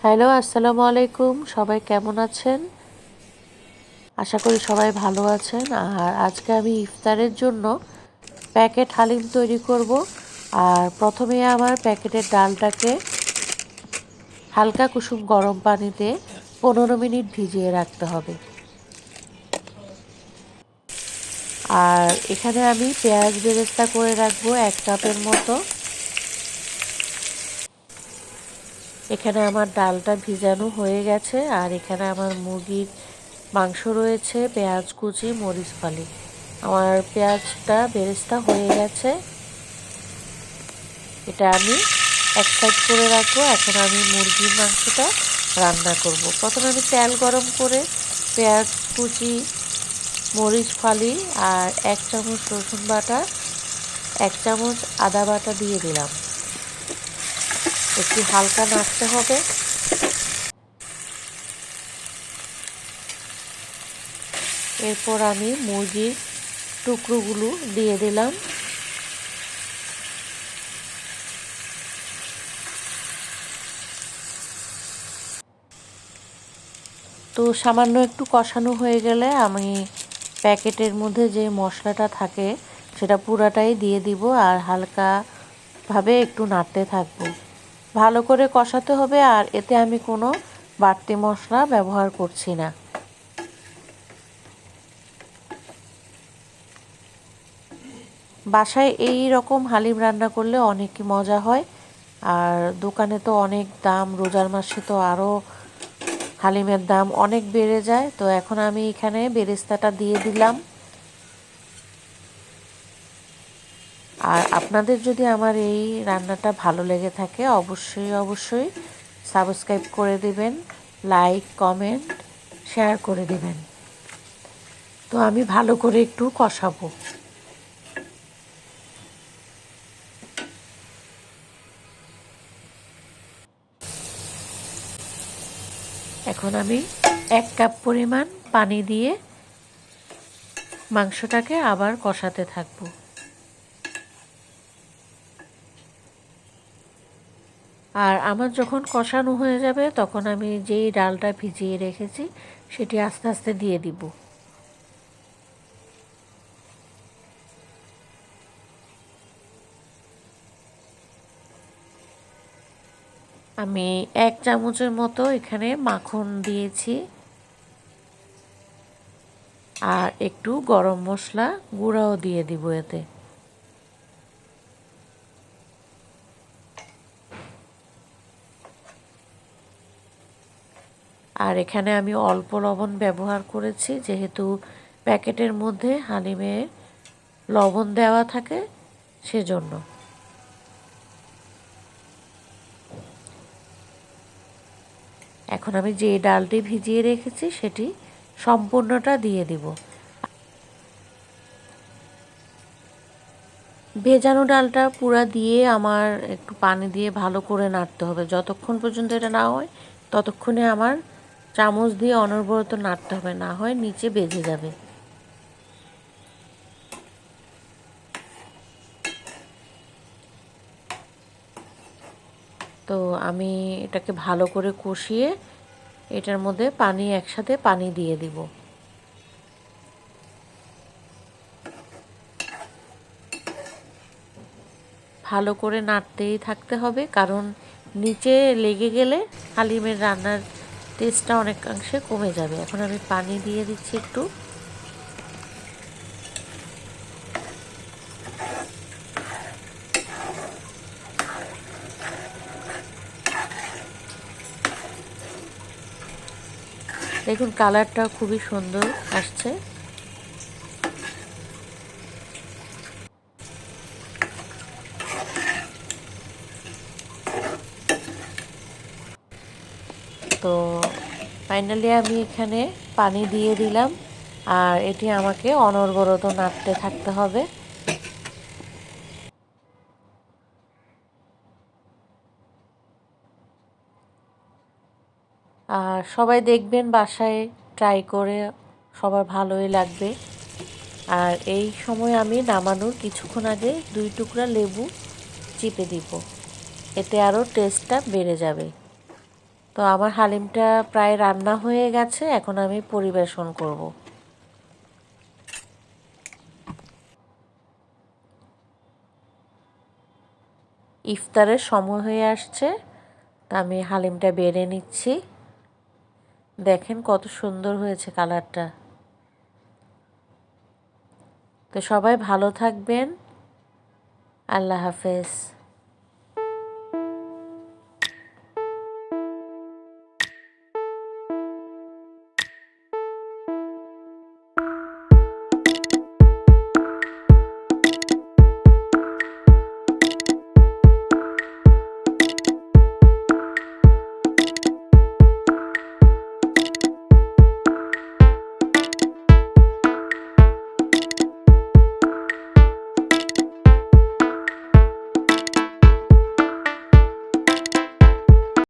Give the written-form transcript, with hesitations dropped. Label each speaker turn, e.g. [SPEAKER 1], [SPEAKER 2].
[SPEAKER 1] Hello, আসসালামু আলাইকুম। সবাই কেমন আছেন? আশা করি সবাই ভালো আছেন। আর আজকে আমি ইফতারের জন্য প্যাকেট হালিম তৈরি করব। আর প্রথমে আমার প্যাকেটের ডালটাকে হালকা কুসুম গরম পানিতে 15 মিনিট ভিজিয়ে রাখতে হবে। আর এখানে আমি পেঁয়াজ বেরেস্তা করে রাখবো 1 কাপের মতো। এখানে আমার ডালটা ভিজানো হয়ে গেছে। আর এখানে আমার মুরগির মাংস রয়েছে, পেঁয়াজ কুচি, মরিচ ফালি। আমার পেঁয়াজটা বেরেস্তা হয়ে গেছে, এটা আমি এক সাইড করে রাখবো। এখন আমি মুরগির মাংসটা রান্না করব। প্রথমে আমি তেল গরম করে পেঁয়াজ কুচি, মরিচ ফালি আর 1 চামচ রসুন বাটা, 1 চামচ আদা বাটা দিয়ে দিলাম। একটু হালকা নাড়তে হবে। এরপর আমি মুরগির টুকরোগুলো দিয়ে দিলাম। তো সামান্য একটু কষানো হয়ে গেলে আমি প্যাকেটের মধ্যে যে মশলাটা থাকে সেটা পুরাটাই দিয়ে দিব আর হালকাভাবে একটু নাড়তে থাকবো। ভালো করে কষাতে হবে। আর এতে আমি কোনো বাড়তি মশলা ব্যবহার করছি না। বাসায় এই রকম হালিম রান্না করলে অনেক মজা হয়। আর দোকানে তো অনেক দাম, রোজার মাসে তো আরও হালিমের দাম অনেক বেড়ে যায়। তো এখন আমি এখানে বেরেস্তাটা দিয়ে দিলাম। আর আপনাদের যদি আমার এই রান্নাটা ভালো লেগে থাকে অবশ্যই সাবস্ক্রাইব করে দিবেন, লাইক, কমেন্ট, শেয়ার করে দিবেন। তো আমি ভালো করে একটু কষাবো। এখন আমি 1 কাপ পরিমাণ পানি দিয়ে মাংসটাকে আবার কষাতে থাকবো। আর আমার যখন কষানো হয়ে যাবে তখন আমি যেই ডালটা ভিজিয়ে রেখেছি সেটি আস্তে আস্তে দিয়ে দিব। আমি 1 চামচের মতো এখানে মাখন দিয়েছি আর একটু গরম মশলা গুঁড়াও দিয়ে দিব এতে। আর এখানে আমি অল্প লবণ ব্যবহার করেছি, যেহেতু প্যাকেটের মধ্যে হালিমে লবণ দেওয়া থাকে সেজন্য। এখন আমি যে ডালটি ভিজিয়ে রেখেছি সেটি সম্পূর্ণটা দিয়ে দিব। ভেজানো ডালটা পুরা দিয়ে আমার একটু পানি দিয়ে ভালো করে নাড়তে হবে। যতক্ষণ পর্যন্ত এটা না হয় ততক্ষণে আমার চামচ দিয়ে অনবরত নাড়তে হবে, না হয় নিচে বেজে যাবে। তো আমি এটাকে ভালো করে কষিয়ে এটার মধ্যে একসাথে পানি দিয়ে দিব। ভালো করে নাড়তেই থাকতে হবে, কারণ নিচে লেগে গেলে হালিমের রান্নার টেস্টটা অনেকাংশে কমে যাবে। এখন আমি পানি দিয়ে দিচ্ছি একটু। দেখুন কালারটা খুবই সুন্দর আসছে। তো ফাইনালি আমি এখানে পানি দিয়ে দিলাম আর এটি আমাকে অনবরত নাড়তে থাকতে হবে। আর সবাই দেখবেন বাসায় ট্রাই করে, সবার ভালোই লাগবে। আর এই সময় আমি নামানোর কিছুক্ষণ আগে 2 টুকরা লেবু চিপে দিব, এতে আরও টেস্টটা বেড়ে যাবে। তো আমার হালিমটা প্রায় রান্না হয়ে গেছে, এখন আমি পরিবেশন করব। ইফতারের সময় হয়ে আসছে, তা আমি হালিমটা বেড়ে নিচ্ছি। দেখেন কত সুন্দর হয়েছে কালারটা। তো সবাই ভালো থাকবেন। আল্লাহ হাফেজ।